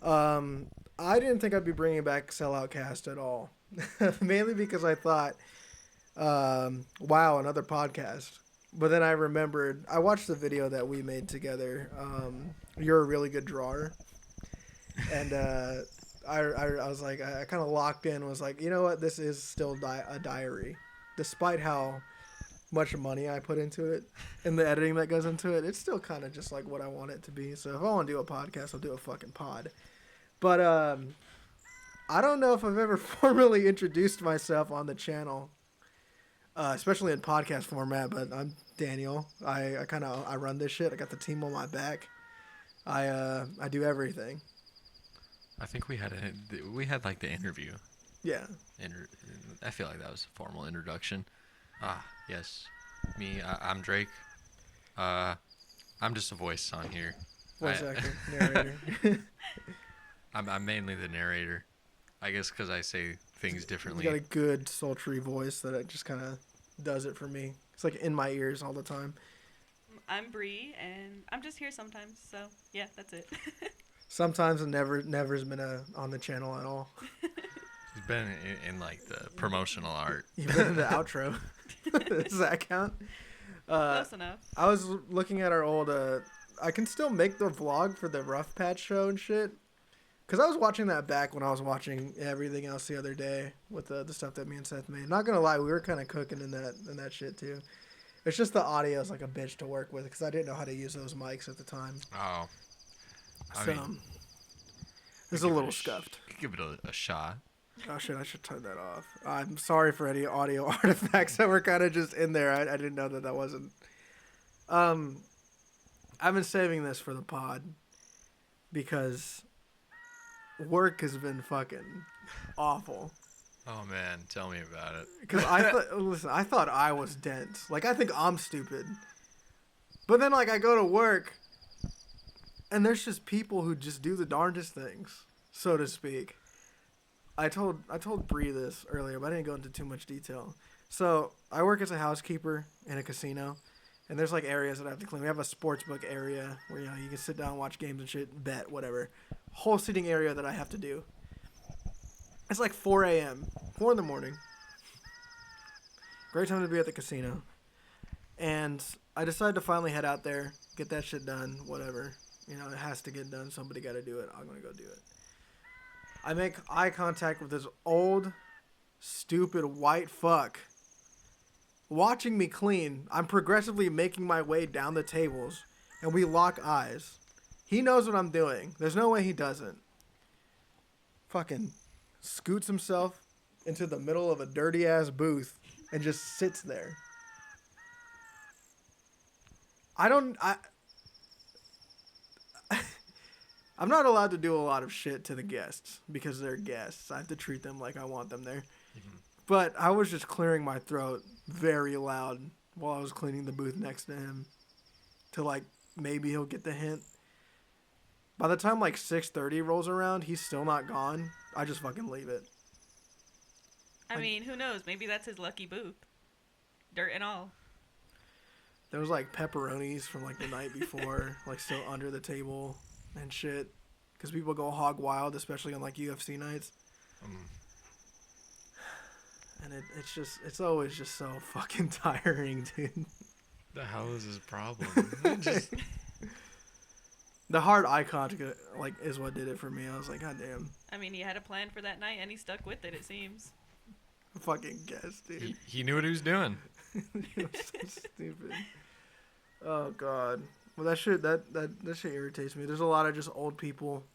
I didn't think I'd be bringing back SelloutCast at all. Mainly because I thought, wow, another podcast. But then I remembered, I watched the video that we made together. You're a really good drawer. And I was like, I kind of locked in, was like, you know what? This is still a diary. Despite how much money I put into it and the editing that goes into it, it's still kind of just like what I want it to be. So if I want to do a podcast, I'll do a fucking pod. But I don't know if I've ever formally introduced myself on the channel, especially in podcast format. But I'm Daniel. I run this shit. I got the team on my back. I do everything. I think we had like the interview. Yeah. I feel like that was a formal introduction. Yes, me. I'm Drake. I'm just a voice on here. Voice actor, narrator. I'm mainly the narrator. I guess because I say things differently. You got a good sultry voice that it just kind of does it for me. It's like in my ears all the time. I'm Bree, and I'm just here sometimes. So yeah, that's it. Sometimes and never's been on the channel at all. He's been in like the promotional art. You've been in the outro. Does that count? Close enough. I was looking at our old. I can still make the vlog for the Rough Patch show and shit. Because I was watching that back when I was watching everything else the other day with the stuff that me and Seth made. Not gonna lie, we were kind of cooking in that shit too. It's just the audio is like a bitch to work with because I didn't know how to use those mics at the time. Oh. I mean, it's a little scuffed. Give it a shot. Oh shit, I should turn that off. I'm sorry for any audio artifacts that were kind of just in there. I didn't know that wasn't. I've been saving this for the pod because work has been fucking awful. Oh man, tell me about it. Because I thought I was dense. Like I think I'm stupid. But then like I go to work, and there's just people who just do the darndest things, so to speak. I told Bree this earlier, but I didn't go into too much detail. So I work as a housekeeper in a casino, and there's like areas that I have to clean. We have a sports book area where you can sit down, watch games and shit, bet, whatever. Whole seating area that I have to do. It's like 4 a.m., 4 in the morning. Great time to be at the casino. And I decided to finally head out there, get that shit done, whatever. It has to get done. Somebody got to do it. I'm going to go do it. I make eye contact with this old, stupid white fuck. Watching me clean, I'm progressively making my way down the tables, and we lock eyes. He knows what I'm doing. There's no way he doesn't. Fucking scoots himself into the middle of a dirty-ass booth and just sits there. I'm not allowed to do a lot of shit to the guests because they're guests. I have to treat them like I want them there. Mm-hmm. But I was just clearing my throat very loud while I was cleaning the booth next to him to like maybe he'll get the hint. By the time like 6:30 rolls around, he's still not gone. I just fucking leave it. I mean, who knows? Maybe that's his lucky booth. Dirt and all. There was like pepperonis from like the night before, like still under the table. And shit, because people go hog wild, especially on like UFC nights. And it's always just so fucking tiring, dude. The hell is his problem? The hard eye contact, like, is what did it for me. I was like, God damn. I mean, he had a plan for that night, and he stuck with it. It seems. I fucking guess, dude. He knew what he was doing. He was so stupid. Oh God. Well, that shit irritates me. There's a lot of just old people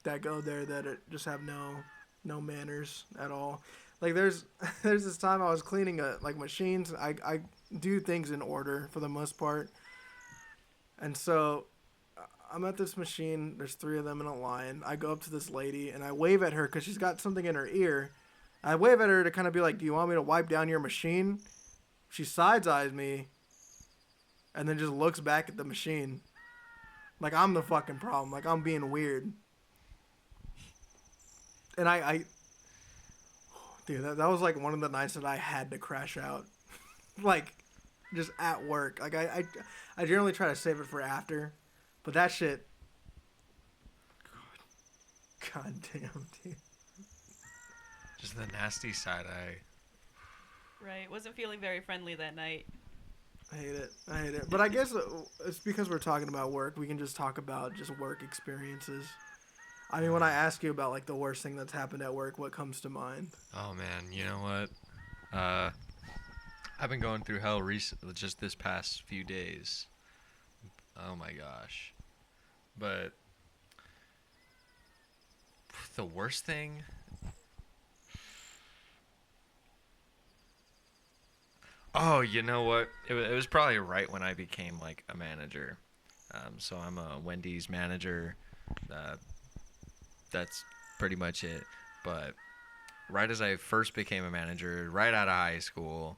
that go there that just have no manners at all. Like there's this time I was cleaning like machines. I do things in order for the most part, and so I'm at this machine. There's 3 of them in a line. I go up to this lady and I wave at her because she's got something in her ear. I wave at her to kind of be like, "Do you want me to wipe down your machine?" She side eyes me. And then just looks back at the machine. Like I'm the fucking problem. Like I'm being weird. And dude, that was like one of the nights that I had to crash out. Like, just at work. Like I generally try to save it for after. But that shit. God. God damn, dude. Just the nasty side eye. Right. Wasn't feeling very friendly that night. I hate it. But I guess it's because we're talking about work. We can just talk about just work experiences. I mean, when I ask you about like the worst thing that's happened at work, what comes to mind? Oh man, you know what? I've been going through hell just this past few days. Oh my gosh. But the worst thing. Oh, you know what? It was probably right when I became like a manager. So I'm a Wendy's manager. That's pretty much it. But right as I first became a manager, right out of high school,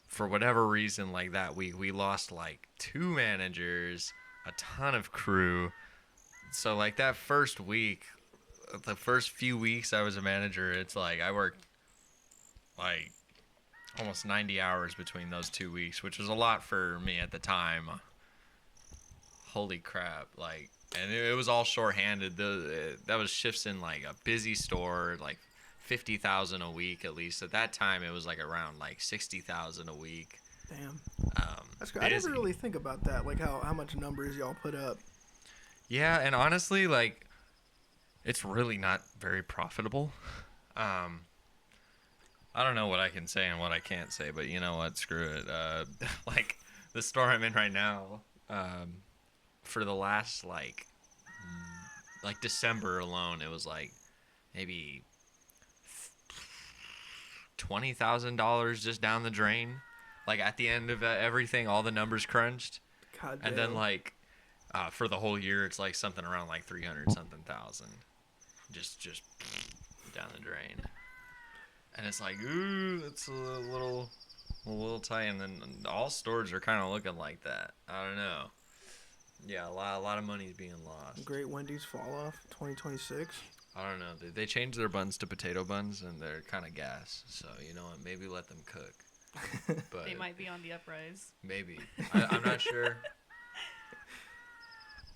for whatever reason like that week, we lost like 2 managers, a ton of crew. So like that first week, the first few weeks I was a manager, it's like I worked like almost 90 hours between those 2 weeks, which was a lot for me at the time. Holy crap. Like, and it was all shorthanded. That was shifts in like a busy store, like 50,000 a week at least. At that time, it was like around like 60,000 a week. Damn. That's good. Busy. I never really think about that, like how much numbers y'all put up. Yeah, and honestly, like, it's really not very profitable. I don't know what I can say and what I can't say, but you know what? Screw it. Like, the store I'm in right now, for the last, like December alone, it was, like, maybe $20,000 just down the drain. Like, at the end of everything, all the numbers crunched. God damn. And then, like, for the whole year, it's, like, something around, like, 300-something thousand. Just down the drain. And it's like, ooh, it's a little tight. And then all stores are kind of looking like that. I don't know. Yeah, a lot of money is being lost. Great Wendy's fall off 2026. I don't know. They changed their buns to potato buns, and they're kind of gas. So, you know what? Maybe let them cook. But They might be on the uprise. maybe. I'm not sure.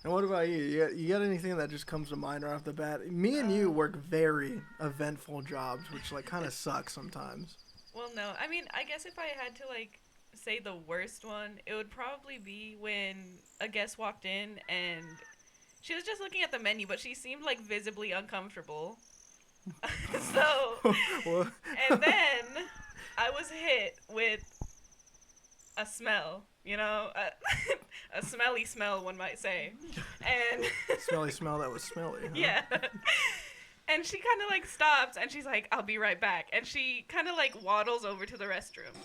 And what about you? You got anything that just comes to mind right off the bat? Me and you work very eventful jobs, which like kind of sucks sometimes. Well, no. I mean, I guess if I had to, like, say the worst one, it would probably be when a guest walked in and she was just looking at the menu, but she seemed, like, visibly uncomfortable. So, Well, and then I was hit with a smell, you know? A smelly smell, one might say. And smelly smell that was smelly. Huh? yeah. And she kind of, like, stops, and she's like, I'll be right back. And she kind of, like, waddles over to the restroom.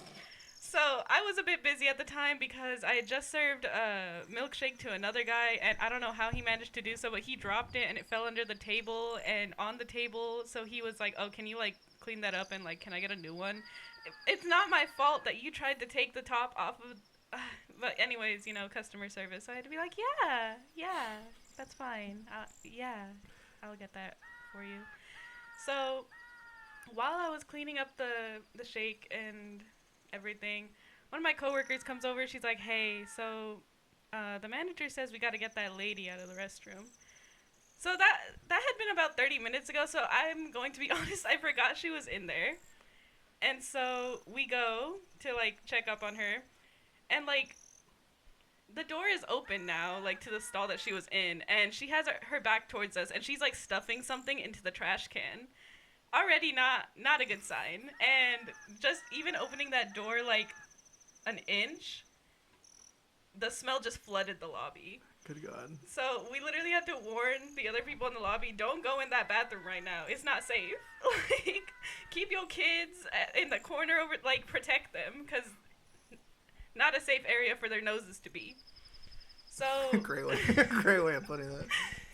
So I was a bit busy at the time because I had just served a milkshake to another guy, and I don't know how he managed to do so, but he dropped it, and it fell under the table and on the table. So he was like, oh, can you, like, clean that up, and, like, can I get a new one? It's not my fault that you tried to take the top off of... but anyways, you know, customer service. So I had to be like, yeah, that's fine. I'll get that for you. So while I was cleaning up the shake and everything, one of my coworkers comes over. She's like, hey, so the manager says we got to get that lady out of the restroom. So that had been about 30 minutes ago. So I'm going to be honest, I forgot she was in there. And so we go to, like, check up on her. And, like, the door is open now, like, to the stall that she was in. And she has her back towards us. And she's, like, stuffing something into the trash can. Already not a good sign. And just even opening that door, like, an inch, the smell just flooded the lobby. Good God. So we literally had to warn the other people in the lobby, don't go in that bathroom right now. It's not safe. Like, keep your kids in the corner over, like, protect them, because not a safe area for their noses to be. So... great way of putting that.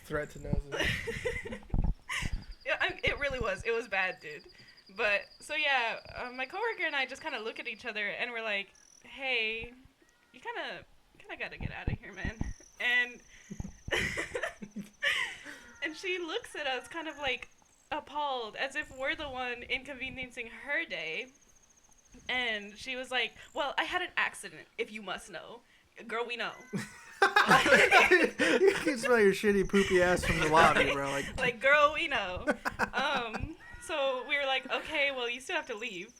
Threat to noses. Yeah, it really was. It was bad, dude. But, so yeah, my coworker and I just kind of look at each other, and we're like, hey, you kind of got to get out of here, man. And and she looks at us kind of, like, appalled, as if we're the one inconveniencing her day. And she was like, well, I had an accident, if you must know. Girl, we know. You can smell your shitty poopy ass from the lobby, bro. Like, girl, we know. So we were like, okay, well, you still have to leave.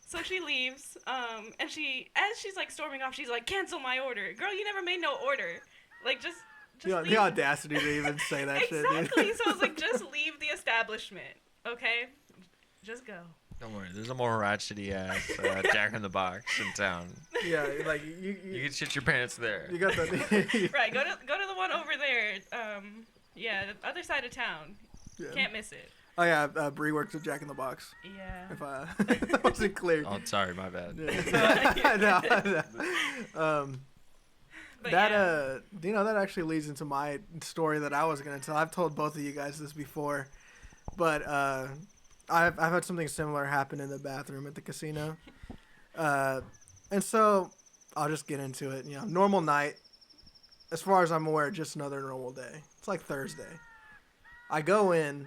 So she leaves, and as she's like storming off, she's like, cancel my order. Girl, you never made no order. Like, just leave. The audacity to even say that shit, dude. Exactly. So I was like, just leave the establishment, okay? Just go. Don't worry, there's a more ratchety ass Jack in the Box in town. Yeah, like you can shit your pants there. You got the Right, go to the one over there. Yeah, the other side of town. Yeah. Can't miss it. Oh yeah, Bree works at Jack in the Box. Yeah. If that wasn't clear. Oh, sorry, my bad. Yeah. But that actually leads into my story that I was gonna tell. I've told both of you guys this before, but I've had something similar happen in the bathroom at the casino, and so I'll just get into it. You know, normal night. As far as I'm aware, just another normal day. It's like Thursday. I go in,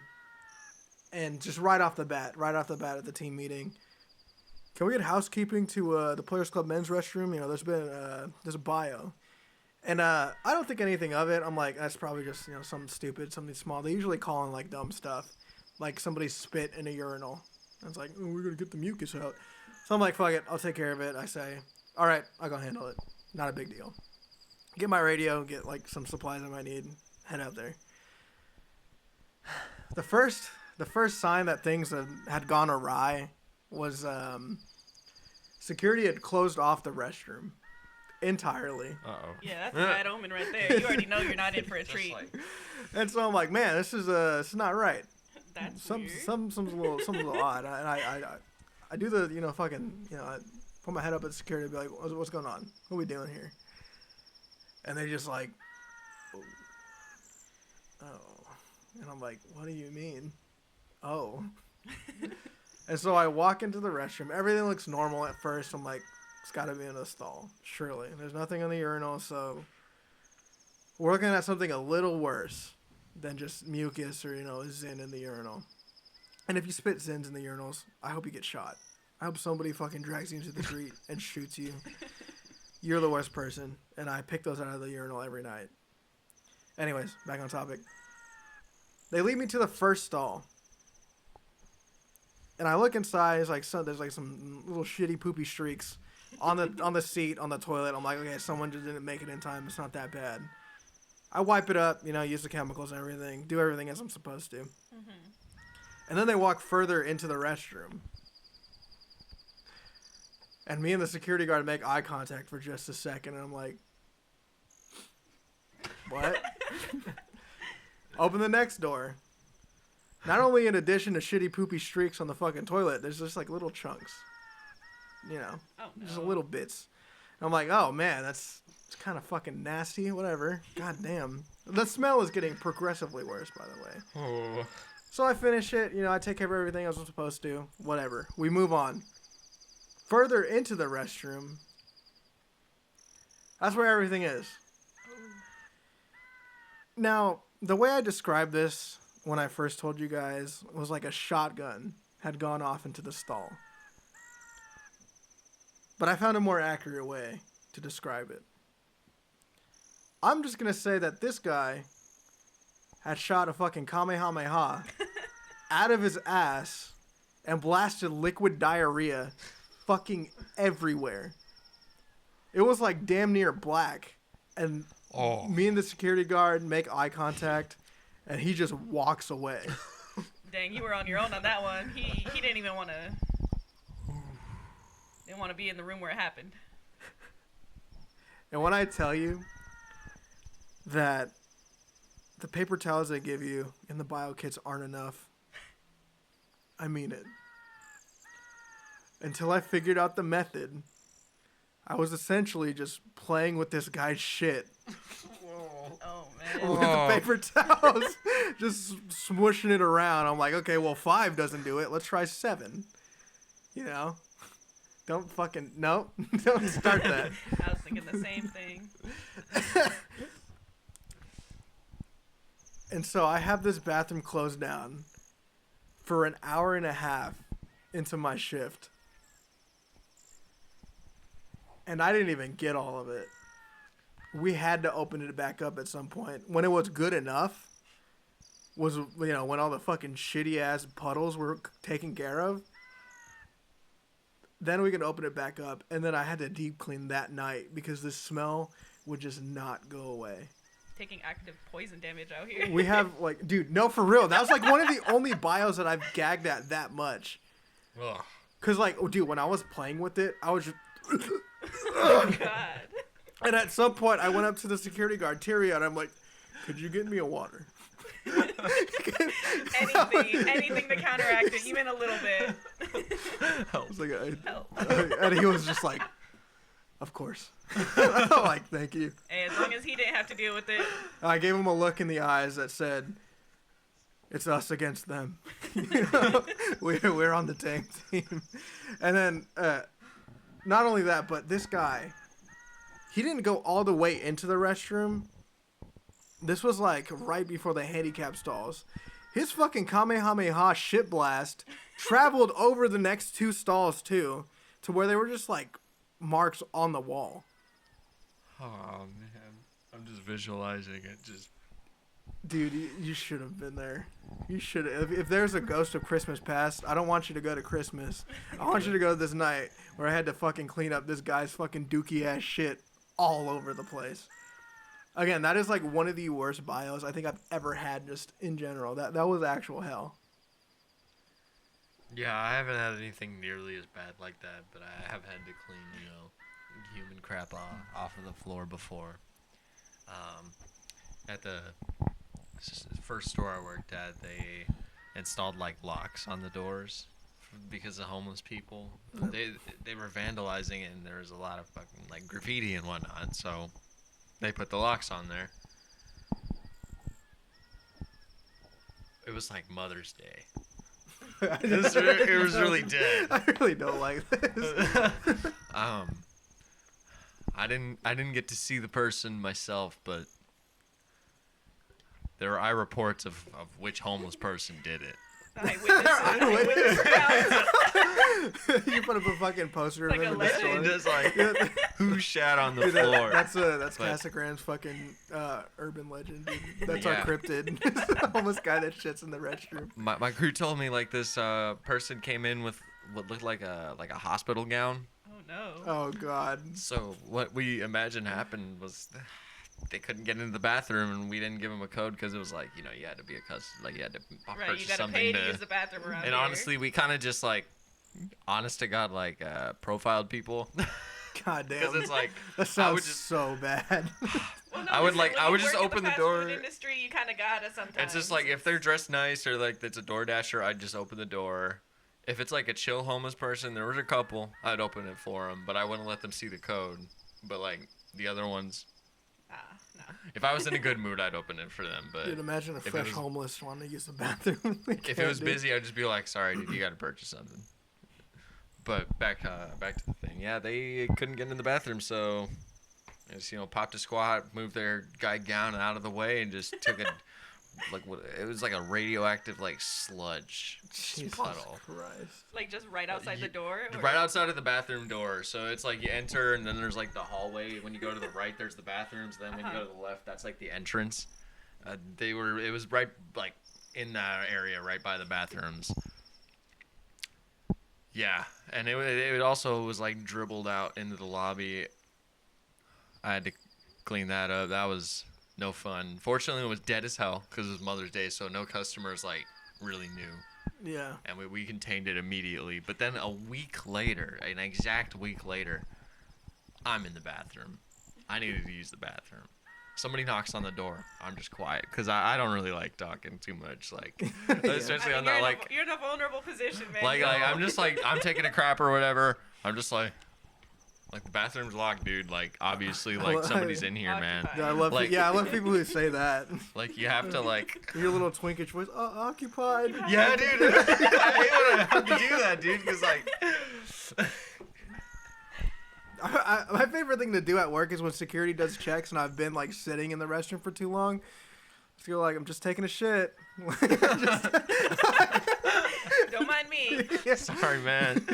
and just right off the bat at the team meeting, can we get housekeeping to the Players Club men's restroom? You know, there's a bio. And I don't think anything of it. I'm like, that's probably just, you know, something stupid, something small. They usually call in, like, dumb stuff. Like, somebody spit in a urinal. And it's like, oh, we're going to get the mucus out. So I'm like, fuck it. I'll take care of it. I say, all right, I'll go handle it. Not a big deal. Get my radio, get, like, some supplies I might need. Head out there. The first sign that things had gone awry was security had closed off the restroom. Entirely. Uh-oh. Yeah, that's a bad omen right there. You already know you're not in for a treat. And so I'm like, man, this is not right. That's Something's a little odd. I do the, you know, fucking, you know, I put my head up at security and be like, what's going on? What are we doing here? And they just like, oh. And I'm like, what do you mean? Oh. And so I walk into the restroom. Everything looks normal at first. I'm like, it's got to be in the stall, surely. There's nothing in the urinal, so we're looking at something a little worse than just mucus or, you know, Zin in the urinal. And if you spit Zins in the urinals, I hope you get shot. I hope somebody fucking drags you into the street and shoots you. You're the worst person, and I pick those out of the urinal every night. Anyways, back on topic. They lead me to the first stall. And I look inside, there's like some little shitty poopy streaks on the seat, on the toilet. I'm like, okay, someone just didn't make it in time. It's not that bad. I wipe it up, you know, use the chemicals and everything, do everything as I'm supposed to. Mm-hmm. And then they walk further into the restroom. And me and the security guard make eye contact for just a second, and I'm like, what? Open the next door. Not only in addition to shitty poopy streaks on the fucking toilet, there's just like little chunks. You know, just little bits. And I'm like, oh man, it's kind of fucking nasty. Whatever. God damn. The smell is getting progressively worse, by the way. Oh. So I finish it. You know, I take care of everything I was supposed to. Whatever. We move on. Further into the restroom. That's where everything is. Now, the way I described this when I first told you guys was like a shotgun had gone off into the stall. But I found a more accurate way to describe it. I'm just going to say that this guy had shot a fucking Kamehameha out of his ass and blasted liquid diarrhea fucking everywhere. It was like damn near black. And me and the security guard make eye contact, and he just walks away. Dang, you were on your own on that one. He didn't even want to... Didn't want to be in the room where it happened. And when I tell you that the paper towels they give you in the bio kits aren't enough, I mean it. Until I figured out the method, I was essentially just playing with this guy's shit. Oh, man. With the paper towels. Just smooshing it around. I'm like, okay, well, 5 doesn't do it. Let's try 7. You know? Don't fucking... No. Don't start that. I was thinking the same thing. And so I have this bathroom closed down for an hour and a half into my shift. And I didn't even get all of it. we had to open it back up at some point. When it was good enough was, when all the fucking shitty ass puddles were taken care of. Then we could open it back up, and then I had to deep clean that night because the smell would just not go away. Taking active poison damage out here. We have, dude, no, for real. That was, one of the only bios that I've gagged at that much. Ugh. Because, dude, when I was playing with it, I was just... Oh, God. And at some point, I went up to the security guard, Tyria, and I'm like, could you get me a water? Anything to counteract it, even a little bit. I was like, Help. And he was just like, of course. I'm like, thank you. Hey, as long as he didn't have to deal with it. I gave him a look in the eyes that said, it's us against them. We're on the same team. And then, not only that, but this guy, he didn't go all the way into the restroom. This was right before the handicap stalls. His fucking Kamehameha shit blast traveled over the next 2 stalls too, to where they were just marks on the wall. Oh man, I'm just visualizing it. Just, dude, you should have been there. You should. If there's a ghost of Christmas past, I don't want you to go to Christmas. I want you to go to this night where I had to fucking clean up this guy's fucking dookie ass shit all over the place. Again, that is one of the worst bios I think I've ever had just in general. That was actual hell. yeah, I haven't had anything nearly as bad like that, but I have had to clean, human crap off of the floor before. At the first store I worked at, they installed locks on the doors because of homeless people. They were vandalizing it, and there was a lot of fucking graffiti and whatnot. So they put the locks on there. It was Mother's Day. It was really dead. I really don't like this. I didn't get to see the person myself, but there are eye reports of which homeless person did it. Eyewitness accounts. You put up a fucking poster of Like him a in the store. Just who shat on the Dude, floor? that's CASSANDRA's fucking urban legend. Dude. That's our Yeah. cryptid. The homeless guy that shits in the restroom. My crew told me this person came in with what looked like a hospital gown. Oh no. Oh god. So what we imagined happened was they couldn't get into the bathroom, and we didn't give them a code because it was you had to be a customer, you had to Right, purchase you gotta something pay to use the bathroom around And here. honestly, we kind of just honest to God profiled people. God damn. Because it's that sounds just- so bad. Well, no, I would listen, when I would you just work in open the fast door. food industry, you kind of gotta sometimes. It's just if they're dressed nice or it's a DoorDasher, I'd just open the door. If it's a chill homeless person, there was a couple, I'd open it for them, but I wouldn't let them see the code. But the other ones, no. if I was in a good mood, I'd open it for them. But Dude, imagine a if it fresh was- homeless wanting to use the bathroom. if it was busy, I'd just be sorry, dude, you got to purchase something. But back to the thing. Yeah, they couldn't get in the bathroom, so just popped a squat, moved their guy gown out of the way, and just took it. It was a radioactive sludge Jesus puddle. Christ. Just right outside the door? Or? Right outside of the bathroom door. So it's you enter, and then there's the hallway. When you go to the right, there's the bathrooms. Then when you go to the left, that's the entrance. It was right in that area, right by the bathrooms. Yeah, and it also was dribbled out into the lobby. I had to clean that up. That was no fun. Fortunately, it was dead as hell because it was Mother's Day, so no customers really knew. Yeah. And we contained it immediately. But then a week later, an exact week later, I'm in the bathroom. I needed to use the bathroom. Somebody knocks on the door. I'm just quiet because I don't really like talking too much. Especially on that you're in a vulnerable position, man. I'm just I'm taking a crap or whatever. I'm just the bathroom's locked, dude. Obviously, somebody's in here, man. Yeah, I love people who say that. You have to Your little twinkish voice, occupied. Yeah, dude. I hate when I have to do that, dude, because my favorite thing to do at work is when security does checks and I've been sitting in the restroom for too long. Just go I'm just taking a shit. Don't mind me. Sorry, man.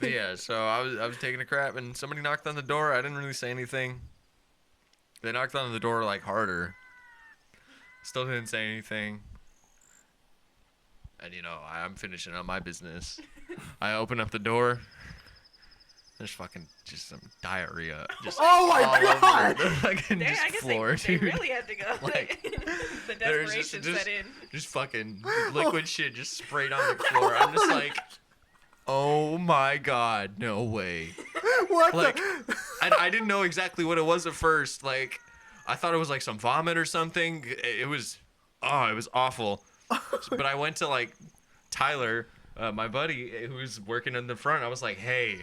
But yeah, so I was taking a crap and somebody knocked on the door. I didn't really say anything. They knocked on the door like harder. Still didn't say anything. And I'm finishing up my business. I open up the door. There's fucking just some diarrhea. Just Oh my all God! over the fucking Dang, just I guess floor, they dude. really had to go. Like, the there's desperation just- set in. Just fucking liquid shit just sprayed on the floor. I'm just like, oh my God, no way. What Like, the? I didn't know exactly what it was at first. Like, I thought it was like some vomit or something. It was awful. But I went to like Tyler, my buddy who was working in the front. I was like, hey,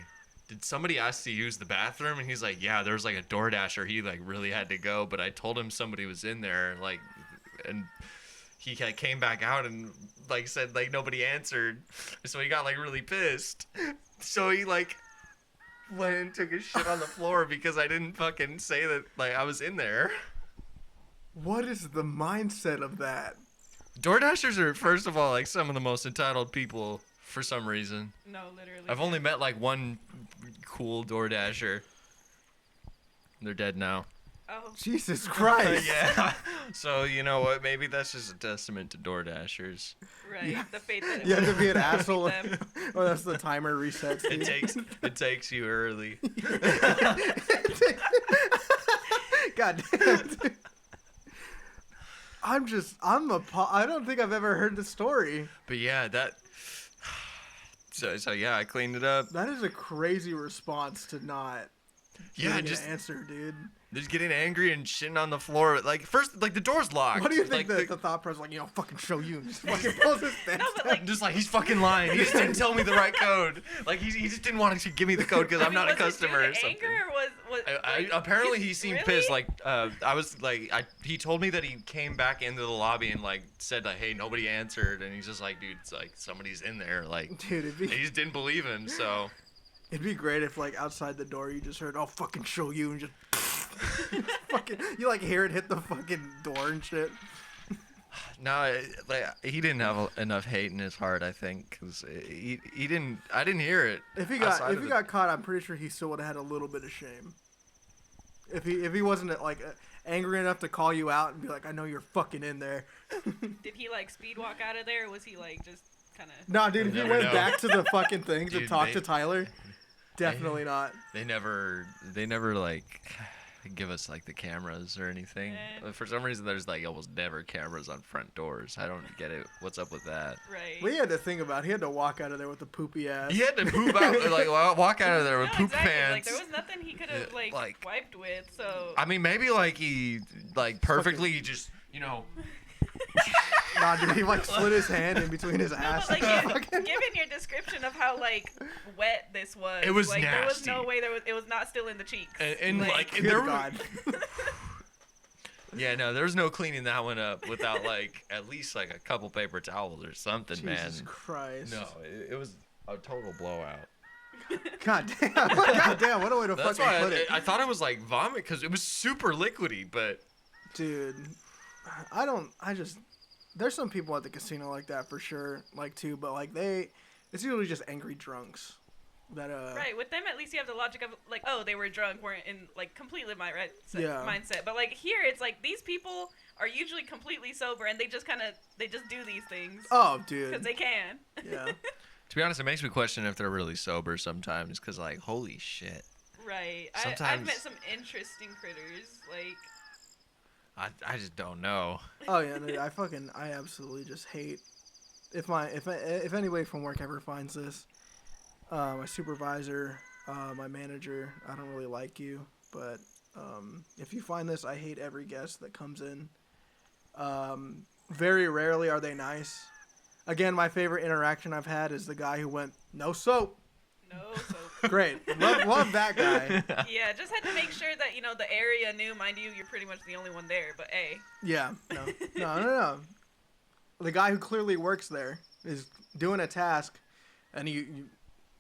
did somebody ask to use the bathroom? And he's like, yeah, there was like a DoorDasher. He like really had to go, but I told him somebody was in there, like, and he came back out and like said like nobody answered. So he got like really pissed. So he like went and took his shit on the floor because I didn't fucking say that like I was in there. What is the mindset of that? DoorDashers are, first of all, like some of the most entitled people for some reason. No, literally. I've only met like one cool DoorDasher. They're dead now. Oh, Jesus Christ. Yeah. So you know what? Maybe that's just a testament to DoorDashers. right. Yeah. The faith that it You have to was be an with asshole. them. Oh, that's the timer resets. It dude. takes you early. God damn. Dude. I don't think I've ever heard the story. But yeah, that. So yeah, I cleaned it up. That is a crazy response to not Yeah, getting just an answer, dude. just getting angry and shitting on the floor. Like first, like the door's locked. What do you think Like, the thought process like? Fucking show you. Just fucking pulls his pants No, but, down. like, just like he's fucking lying. He just didn't tell me the right code. Like he just didn't want to give me the code because I'm not a was it due customer or to something. anger or was Apparently he seemed really? pissed. Like I was like he told me that he came back into the lobby and like said like, hey, nobody answered, and he's just like, dude, it's like somebody's in there. Like Dude, and he just didn't believe him. So it'd be great if like outside the door you just heard, "I'll fucking show you," and just fucking you like hear it hit the fucking door and shit. no, like he didn't have enough hate in his heart. I think because he didn't. I didn't hear it. If he outside of got caught, I'm pretty sure he still would have had a little bit of shame. If he wasn't like angry enough to call you out and be like, "I know you're fucking in there." Did he like speed walk out of there, or was he like just kind of? Nah, dude, if he never went know. back to the fucking thing to Dude, talk they- to Tyler, definitely not. They never like give us like the cameras or anything. Eh. For some reason, there's like almost never cameras on front doors. I don't get it. What's up with that? Right. What he had to think about, he had to walk out of there with a poopy ass. He had to poop out, like walk out of there with No, poop exactly. Like pants. there was nothing he could have Yeah, like, like- wiped with. So. I mean, maybe like he like perfectly just Nah, dude, he like slid his hand in between his No, ass. but like and given your description of how like wet this was, It was like there was nasty. no way it was not still in the cheeks. and like Good there God. yeah, no, there was no cleaning that one up without like at least like a couple paper towels or something, man. Jesus Christ. No, it was a total blowout. God damn. God damn, what a way to That's fucking why put it. I thought it was like vomit because it was super liquidy, but Dude, there's some people at the casino like that for sure, like too, but like it's usually just angry drunks that Right, with them at least you have the logic of like, oh, they were drunk, weren't in like completely my right Yeah. mindset. But like here, it's like these people are usually completely sober and they just do these things Oh, because dude. they can. Yeah. to be honest, it makes me question if they're really sober sometimes because like holy shit, Right. I've Sometimes- met some interesting critters. Like, I just don't know. Oh yeah, dude, I absolutely just hate if anybody from work ever finds this, my supervisor, my manager, I don't really like you, but if you find this, I hate every guest that comes in. Very rarely are they nice. Again, my favorite interaction I've had is the guy who went, "No soap." no soap. Great, love that guy. Yeah, just had to make sure that the area knew. Mind you, you're pretty much the only one there. But hey, Yeah, no. The guy who clearly works there is doing a task, and you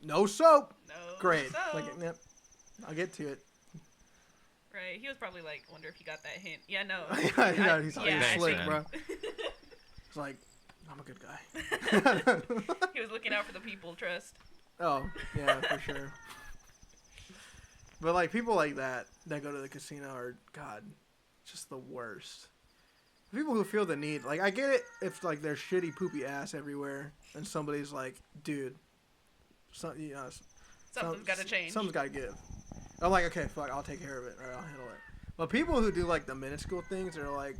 no soap. no. Great. soap. Like, yep. I'll get to it. Right. He was probably like, wonder if he got that hint. Yeah, no. Yeah, he's Thanks, slick, man. bro. He's like, I'm a good guy. He was looking out for the people. Trust. Oh, yeah, for sure. But like people like that go to the casino are God. just the worst. People who feel the need, like, I get it if, like, there's shitty poopy ass everywhere and somebody's like, dude, something's got to change. Something's got to give. I'm like, okay, fuck, I'll take care of it, or I'll handle it. But people who do, like, the minuscule things are like,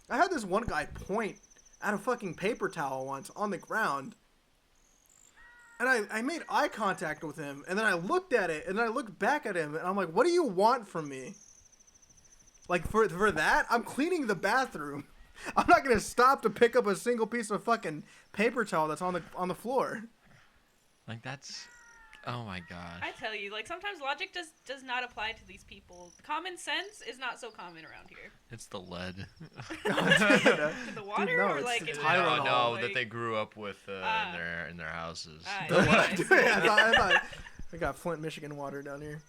I had this one guy point at a fucking paper towel once on the ground, and I made eye contact with him, and then I looked at it, and then I looked back at him, and I'm like, what do you want from me? Like, for that, I'm cleaning the bathroom. I'm not gonna stop to pick up a single piece of fucking paper towel that's on the floor. Like, that's... Oh my gosh. I tell you, like, sometimes logic does not apply to these people. Common sense is not so common around here. It's the lead. The water, Dude, no, or it's like the in Tylenol. No, like, that they grew up with in their houses. anyways. I thought I got Flint, Michigan water down here.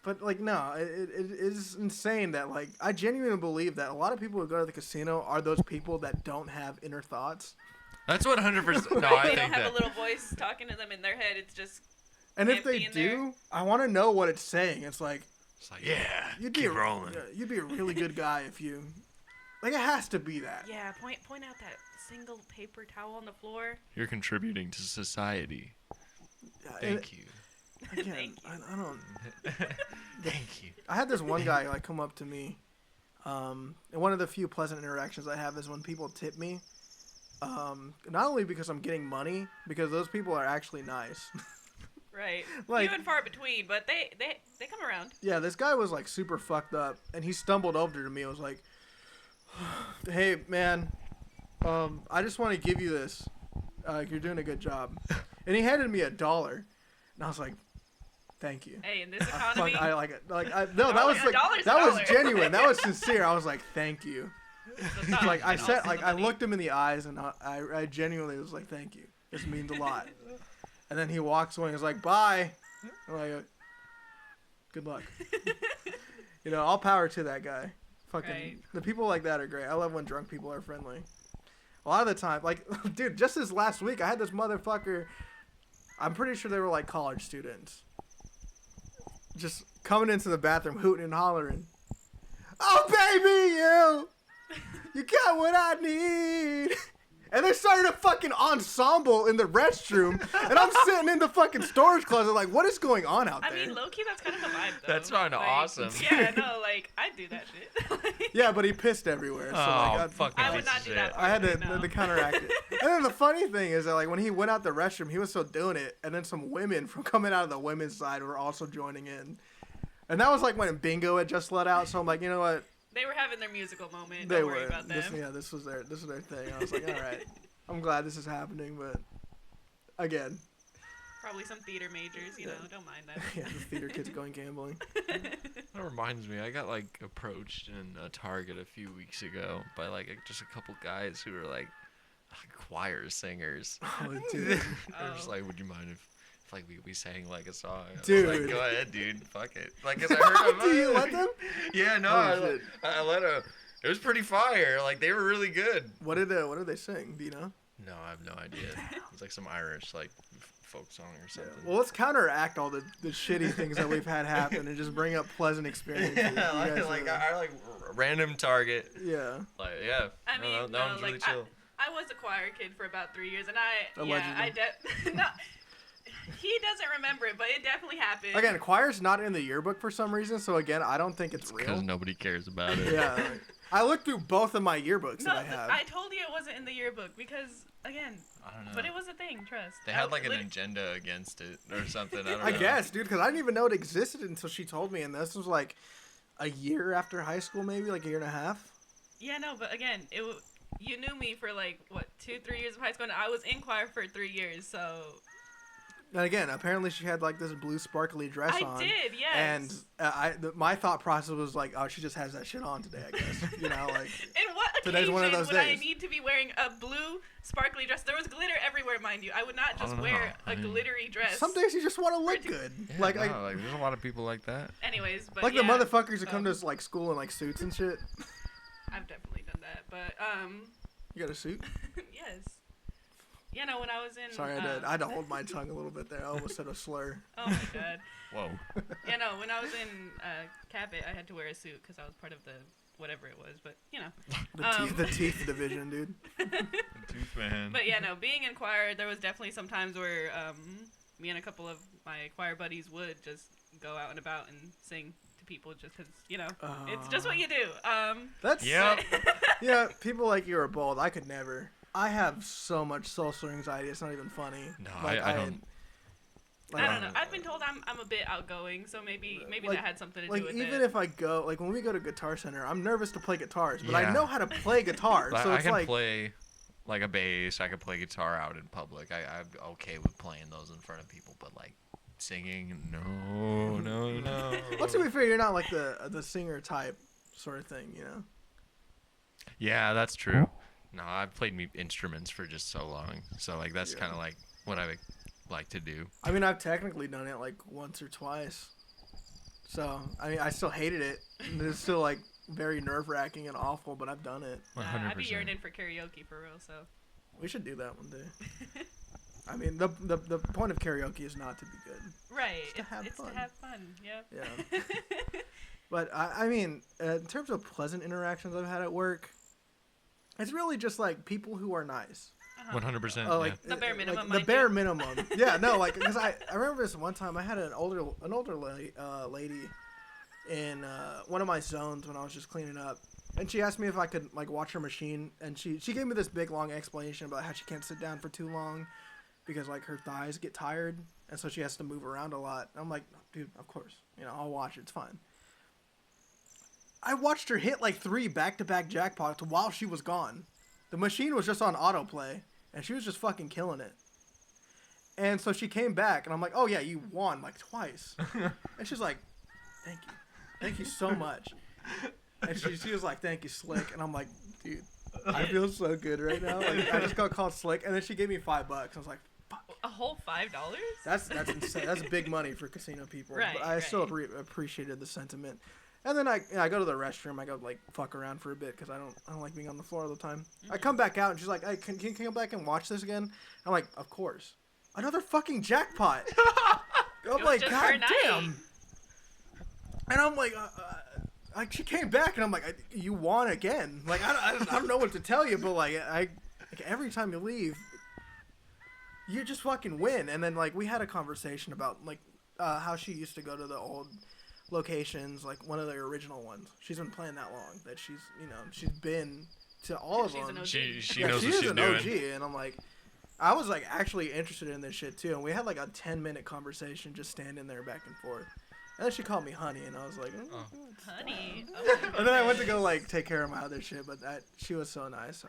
But, like, no, it is insane that, like, I genuinely believe that a lot of people who go to the casino are those people that don't have inner thoughts. That's 100%. No, I They think don't have that. a little voice talking to them in their head. It's just... And if they empty in do, there. I want to know what it's saying. It's like, It's like, yeah, you'd be keep rolling. You'd be a really good guy if you, like, it has to be that. Yeah, point out that single paper towel on the floor. You're contributing to society. Thank you. Again, Thank you. I don't. Thank you. I had this one guy like come up to me, and one of the few pleasant interactions I have is when people tip me. Not only because I'm getting money, because those people are actually nice. Right. Like- Few and far between, but they come around. Yeah, this guy was like super fucked up, and he stumbled over to me and was like, "Hey, man, I just want to give you this. You're doing a good job." And he handed me $1, and I was like, "Thank you." Hey, in this economy, I like it. Like, no, that was $1 like $1 that was $1. genuine. That was sincere. I was like, "Thank you." it's not- Like I and said, also like the I money. looked him in the eyes, and I genuinely was like, "Thank you. This means a lot." And then he walks away and he's like, "Bye." I'm like, "Good luck." You know, all power to that guy. Fucking Right. the people like that are great. I love when drunk people are friendly. A lot of the time, like, dude, just this last week, I had this motherfucker. I'm pretty sure they were like college students. Just coming into the bathroom, hooting and hollering. "Oh, baby, you got what I need." And they started a fucking ensemble in the restroom, and I'm sitting in the fucking storage closet like, what is going on out I there? mean, low-key, that's kind of the vibe, though. That's kinda Like, awesome. Yeah, no, like, I'd do that shit. Yeah, but he pissed everywhere. So, like, fucking I would piece not of do shit. that. I had No. to counteract it. And then the funny thing is that, like, when he went out the restroom, he was still doing it, and then some women from coming out of the women's side were also joining in. And that was like when Bingo had just let out, so I'm like, you know what? They were having their musical moment. They Don't were. worry about them. This was their thing. I was like, all right, I'm glad this is happening, but again, Probably some theater majors, you know, don't mind them. yeah, the theater kids going gambling. That reminds me, I got like approached in a Target a few weeks ago by like just a couple guys who were like choir singers. Oh, They dude. were just like, "Would you mind if like we sang like a song?" I was Dude. like, "Go ahead, dude. Fuck it." Like, 'cause I heard them. Do you let them? Yeah, no, Oh, shit. I let them. It was pretty fire. Like, they were really good. What did they sing? Do you know? No, I have no idea. It was like some Irish like folk song or Yeah. something. Well, let's counteract all the shitty things that we've had happen and just bring up pleasant experiences. You Yeah, guys like are- I like random Target. yeah. Like, yeah. I don't mean, know, that one's really chill. I was a choir kid for about 3 years, and Allegedly. no, he doesn't remember it, but it definitely happened. Again, choir's not in the yearbook for some reason, so again, I don't think it's Because real. nobody cares about it. Yeah. like, I looked through both of my yearbooks No, that I have. I told you it wasn't in the yearbook because, again, I don't know. but it was a thing, trust. They had like an agenda against it or something. I don't know. I guess, dude, because I didn't even know it existed until she told me, and this was like a year after high school, maybe like a year and a half. Yeah, no, but again, you knew me for like, what, 2-3 years of high school, and I was in choir for 3 years, so... And again, apparently she had like this blue sparkly dress I on. did, yes. And my thought process was like, oh, she just has that shit on today, I guess. You know, like. In what Today's occasion one of those would I days. need to be wearing a blue sparkly dress? There was glitter everywhere, mind you. I would not just don't wear know. a I mean, glittery dress. Some days you just want to look Pretty- good. Yeah, like, no, like, like there's a lot of people like that. Anyways, but like yeah, the motherfuckers who come to like school in like suits and shit. I've definitely done that, but You got a suit? yes. You know, when I was in... Sorry, I had to hold my tongue a little bit there. I almost said a slur. Oh, my God. Whoa. You know, when I was in Cabot, I had to wear a suit because I was part of the whatever it was, but you know. The teeth division, dude. Tooth man. But yeah, no, being in choir, there was definitely some times where me and a couple of my choir buddies would just go out and about and sing to people just because, you know, it's just what you do. That's Yep. Yeah, people like you are bold. I could never. I have so much social anxiety. It's not even funny. No, Like, I don't. I don't know. I've been told I'm a bit outgoing, so maybe like, that had something to like do with even it. if I go, like when we go to Guitar Center, I'm nervous to play guitars, but I Yeah. know how to play guitar. So I it's can like, play like a bass. I can play guitar out in public. I'm okay with playing those in front of people, but like singing, no. well, to be fair, you're not like the singer type sort of thing, you know. Yeah, that's true. No, I've played instruments for just so long, so like that's Yeah. kind of like what I like to do. I mean, I've technically done it like once or twice. So I mean, I still hated it. And it's still like very nerve-wracking and awful, but I've done it. 100%. I'd be yearning for karaoke for real, so. We should do that one day. I mean, the point of karaoke is not to be good. Right. It's to have fun. To have fun, yep. Yeah. But I mean, in terms of pleasant interactions I've had at work, it's really just like people who are nice. 100%. Like The bare minimum, the mind bare you. minimum. Yeah, no, like because I remember this one time I had an older lady in one of my zones when I was just cleaning up, and she asked me if I could like watch her machine, and she gave me this big long explanation about how she can't sit down for too long because like her thighs get tired, and so she has to move around a lot. I'm like, dude, of course, you know, I'll watch it. It's fine. I watched her hit like 3 back-to-back jackpots while she was gone. The machine was just on autoplay, and she was just fucking killing it. And so she came back, and I'm like, oh yeah, you won like twice. And she's like, thank you. Thank you so much. And she was like, thank you, Slick. And I'm like, dude, I feel so good right now. Like, I just got called Slick, and then she gave me $5. I was like, fuck. A whole $5? That's insane. That's big money for casino people. Right, But I still right. appreciated the sentiment. And then I go to the restroom. I go like fuck around for a bit because I don't like being on the floor all the time. I come back out and she's like, hey, can you come back and watch this again? I'm like, of course. Another fucking jackpot. I'm like, just her god night. damn. And I'm like she came back and I'm like, you won again. Like I don't know what to tell you, but like every time you leave, you just fucking win. And then like we had a conversation about like how she used to go to the old locations, like one of the original ones. She's been playing that long that she's been to all of She's them. an OG. She Yeah, knows she what is she's an doing. OG, and I'm like, I was like actually interested in this shit too, and we had like a 10-minute conversation just standing there back and forth. And then she called me honey, and I was like, Honey. and then I went to go like take care of my other shit, but she was so nice.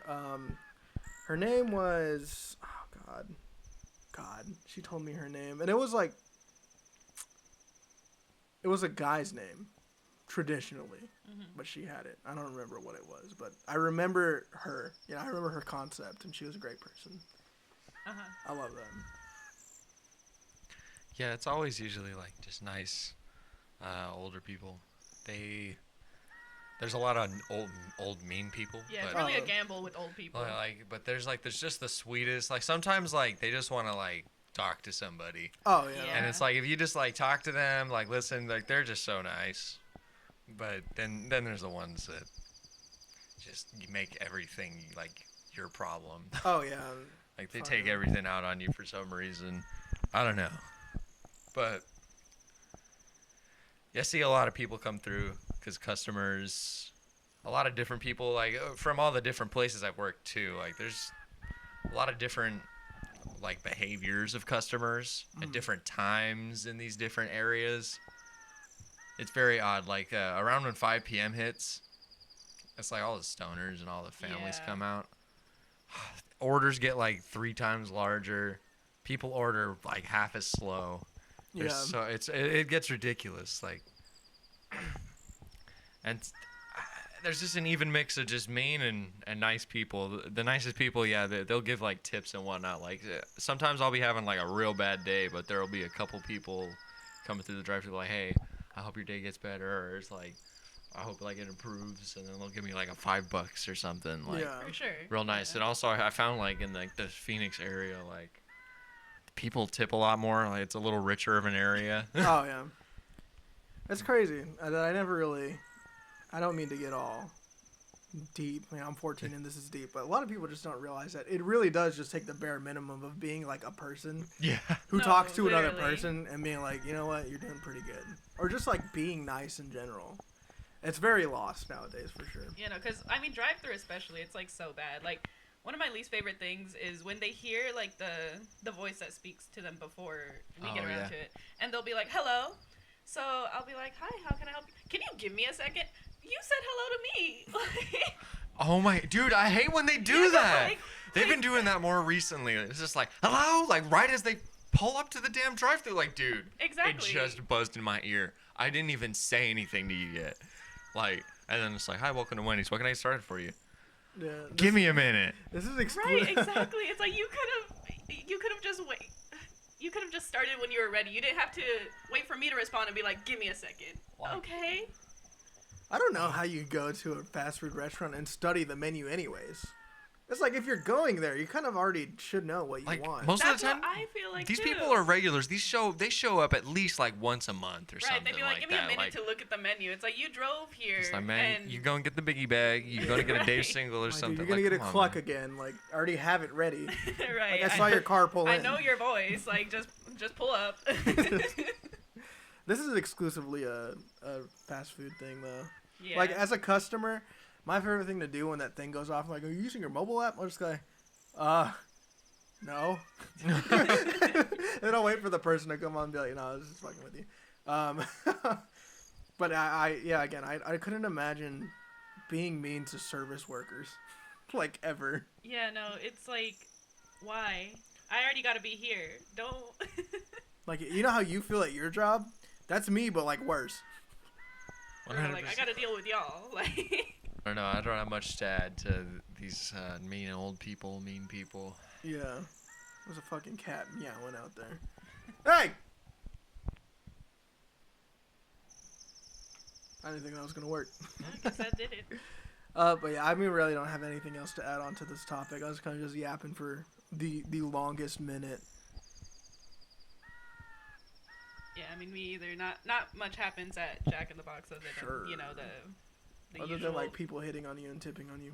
Her name was God. She told me her name, and it was like it was a guy's name, traditionally, but she had it. I don't remember what it was, but I remember her. I remember her concept, and she was a great person. I love them. Yeah, it's always usually like just nice older people. There's a lot of old mean people. Yeah, it's but, really a gamble with old people. but there's just the sweetest. Like sometimes like they just want to like talk to somebody. Oh yeah. Yeah. And it's like if you just like talk to them, like listen, like they're just so nice. But then there's the ones that just you make everything like your problem. Oh yeah. Like they Fine. take everything out on you for some reason. I don't know. But yeah, I see a lot of people come through because customers, a lot of different people, like from all the different places I've worked too. Like there's a lot of different like behaviors of customers at different times in these different areas. It's very odd. Like around when 5 p.m. hits, it's like all the stoners and all the families Yeah. come out. Orders get like 3 times larger. People order like half as slow. Yeah. So it gets ridiculous. Like, and there's just an even mix of just mean and nice people. The nicest people, yeah, they'll give like tips and whatnot. Like sometimes I'll be having like a real bad day, but there'll be a couple people coming through the drive-thru like, hey, I hope your day gets better, or it's like, I hope like it improves, and then they'll give me like a $5 or something. Like, Yeah. For sure. real nice. Yeah. And also I found like in like the Phoenix area, like people tip a lot more. Like it's a little richer of an area. Oh yeah. It's crazy. I never really. I don't mean to get all deep. I mean, I'm 14 and this is deep, but a lot of people just don't realize that it really does just take the bare minimum of being like a person Yeah. who No, talks to another literally. person and being like, you know what, you're doing pretty good, or just like being nice in general. It's very lost nowadays for sure. You know, because I mean, drive-through especially, it's like so bad. Like, one of my least favorite things is when they hear like the voice that speaks to them before we get around to it, and they'll be like, "Hello." So I'll be like, "Hi, how can I help you? Can you give me a second? You said hello to me." Like, Oh my, dude, I hate when they do Yeah, that. like- They've like- been doing that more recently. It's just like, hello, like right as they pull up to the damn drive-thru, like, dude, Exactly. it just buzzed in my ear. I didn't even say anything to you yet. Like, and then it's like, hi, welcome to Wendy's. What can I get started for you? Yeah, Give me a minute. This is right, exactly. It's like you could have just wait. You could have just started when you were ready. You didn't have to wait for me to respond and be like, "Give me a second." Like- Okay. I don't know how you go to a fast food restaurant and study the menu anyways. It's like if you're going there, you kind of already should know what you Like, want. most That's of the time, what I feel like these too. people are regulars. They show up at least like once a month or Right, something they'd be like, "Give me a that. minute Like, to look at the menu." It's like you drove here, it's like, man, and you go and get the biggie bag. You go to get a Dave Right. single or Like, something. dude, you're gonna like, get a come on, cluck man. again. Like, I already have it ready. right. Like, I saw your car pull in. I know your voice. Like, just pull up. This is exclusively a fast food thing, though. Yeah. Like, as a customer, my favorite thing to do when that thing goes off, I'm like, are you using your mobile app? I'll just go, no. Then I'll wait for the person to come on and be like, no, I was just fucking with you. But I couldn't imagine being mean to service workers, like, ever. Yeah, no, it's like, why? I already gotta be here. Don't. Like, you know how you feel at your job? That's me, but, like, worse. Or, like, I gotta deal with y'all. Like. I don't know. I don't have much to add to these mean old people, mean people. Yeah. There's a fucking cat meowing out there. Hey! I didn't think that was gonna work. I guess that did it. But yeah, I mean, really don't have anything else to add on to this topic. I was kind of just yapping for the longest minute. Yeah, I mean, me either. Not much happens at Jack in the Box other than, Sure. you know, the Other usual. than, like, people hitting on you and tipping on you.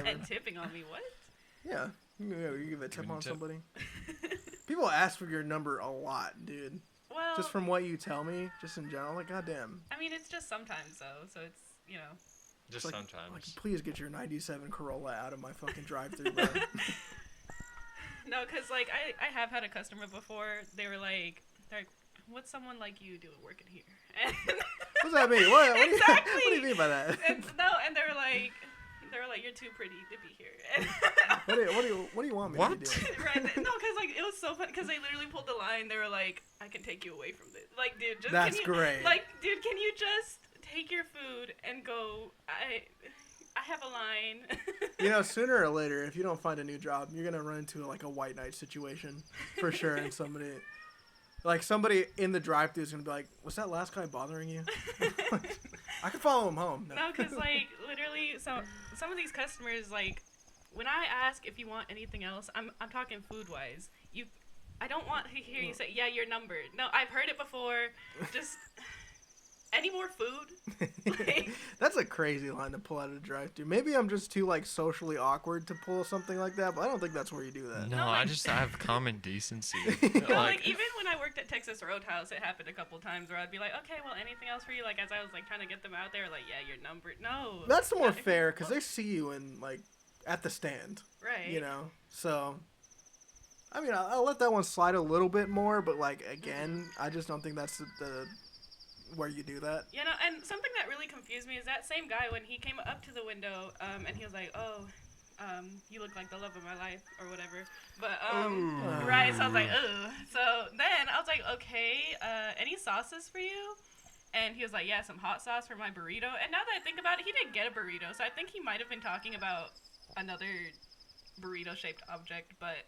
And tipping on me, what? Yeah. You give a tip Giving on a tip. somebody. People ask for your number a lot, dude. Well, Just from what you tell me, just in general, like, goddamn. I mean, it's just sometimes though, so it's, you know. Just Like, sometimes. Like, please get your 97 Corolla out of my fucking drive-thru, bro. No, because, like, I have had a customer before. They're like, what's someone like you doing working here? And What's that mean? What Exactly. what do you mean by that? and they were like, you're too pretty to be here. And What do you want me What? to be doing? right? No, because like it was so fun. Because they literally pulled the line. They were like, I can take you away from this. Like, dude, just That's can you, great. Like, dude, can you just take your food and go? I have a line. You know, sooner or later, if you don't find a new job, you're gonna run into like a white knight situation for sure, and somebody in the drive-thru is gonna be like, "Was that last guy bothering you?" I could follow him home. No, because like literally, some of these customers, like, when I ask if you want anything else, I'm talking food wise. I don't want to hear you say, yeah, you're numbered. No, I've heard it before. Just any more food? Like, That's a crazy line to pull out of a drive-thru. Maybe I'm just too like socially awkward to pull something like that, but I don't think that's where you do that. No, No, I like- just have common decency. no, like even when I worked at Texas Roadhouse, it happened a couple times where I'd be like, okay, well, anything else for you? Like as I was like trying to get them out there, like, yeah, you're numbered. No. That's more If you- fair because they see you in like at the stand, right. you know. So, I mean, I'll let that one slide a little bit more, but like again, I just don't think that's the where you do that. You know, and something that really confused me is that same guy when he came up to the window, and he was like, "Oh, you look like the love of my life," or whatever. But Ooh. right, so I was like, "Ugh." So then I was like, "Okay, any sauces for you?" And he was like, "Yeah, some hot sauce for my burrito." And now that I think about it, he didn't get a burrito, so I think he might have been talking about another burrito-shaped object. But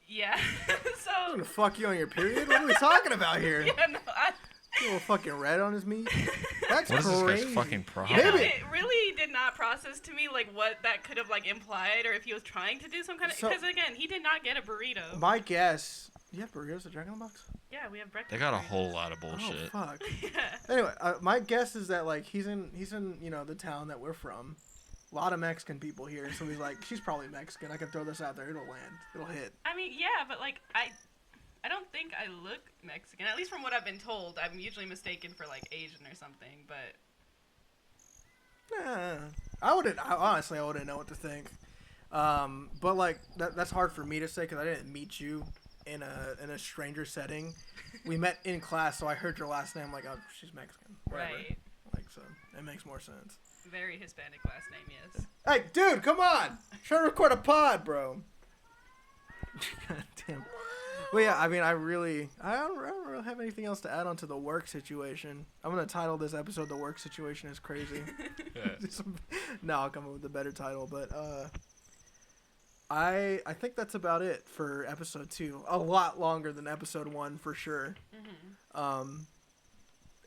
yeah, I'm so gonna fuck you on your period. What are we talking about here? yeah, no, A little fucking red on his meat. That's What is this crazy. guy's fucking problem? Yeah, Maybe- it really did not process to me like what that could have like implied, or if he was trying to do some kind of. So- Because again, he did not get a burrito. My guess. You have burritos at Dragon Box? Yeah, we have breakfast. They got a burritos. whole lot of bullshit. Oh fuck. Yeah. Anyway, my guess is that like he's in the town that we're from, A lot of Mexican people here, so he's like, she's probably Mexican. I can throw this out there. It'll land. It'll hit. I mean, yeah, but like I don't think I look Mexican. At least from what I've been told, I'm usually mistaken for like Asian or something. But honestly, I wouldn't know what to think. But like that's hard for me to say because I didn't meet you in a stranger setting. We met in class, so I heard your last name. I'm like, oh, she's Mexican. Whatever. right, Like, so it makes more sense. very Hispanic last name, yes. Hey, dude, come on! Trying to record a pod, bro. God damn. Well, yeah, I mean, I don't really have anything else to add on to the work situation. I'm gonna title this episode "The Work Situation is Crazy." No, I'll come up with a better title, but I think that's about it for episode 2. A lot longer than episode 1 for sure. And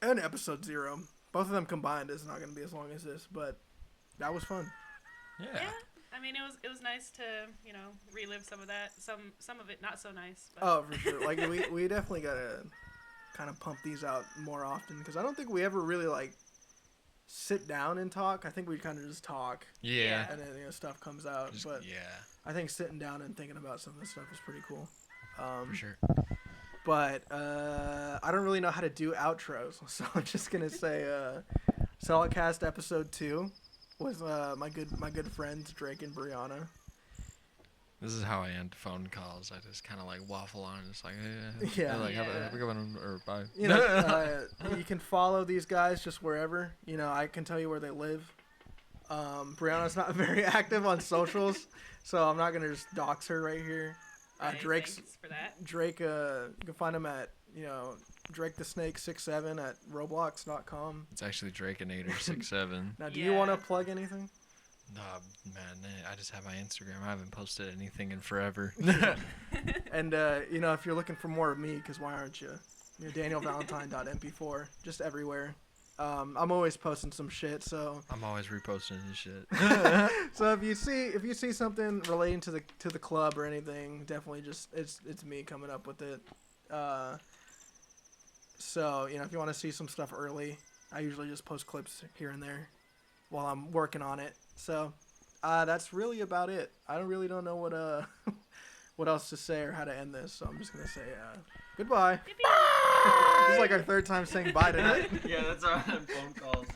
episode 0. Both of them combined is not gonna be as long as this, but that was fun. Yeah. I mean, it was nice to, you know, relive some of that. Some of it not so nice. But. Oh, for sure. Like we definitely gotta kind of pump these out more often because I don't think we ever really like sit down and talk. I think we kind of just talk. Yeah. And then stuff comes out. But I think sitting down and thinking about some of this stuff is pretty cool. For sure. But I don't really know how to do outros, so I'm just gonna say SelloutCast episode 2 with my good friends Drake and Brianna. This is how I end phone calls. I just kind of like waffle on, just like, Yeah. like have a good one or bye. You know, you can follow these guys just wherever. You know, I can tell you where they live. Brianna's not very active on socials, so I'm not gonna just dox her right here. Right, Drake's thanks for that. Drake. You can find him at Drake the Snake 67 at Roblox.com. It's actually Drakeinator 67. Now, do you want to plug anything? Man, I just have my Instagram. I haven't posted anything in forever. And if you're looking for more of me, because why aren't you? DanielValentine.mp4, just everywhere. I'm always posting some shit, so I'm always reposting this shit. so if you see something relating to the club or anything, definitely just it's me coming up with it. So if you want to see some stuff early, I usually just post clips here and there while I'm working on it. So that's really about it. I don't know what what else to say or how to end this, so I'm just gonna say goodbye. This is like our third time saying bye tonight. Yeah, that's our phone calls.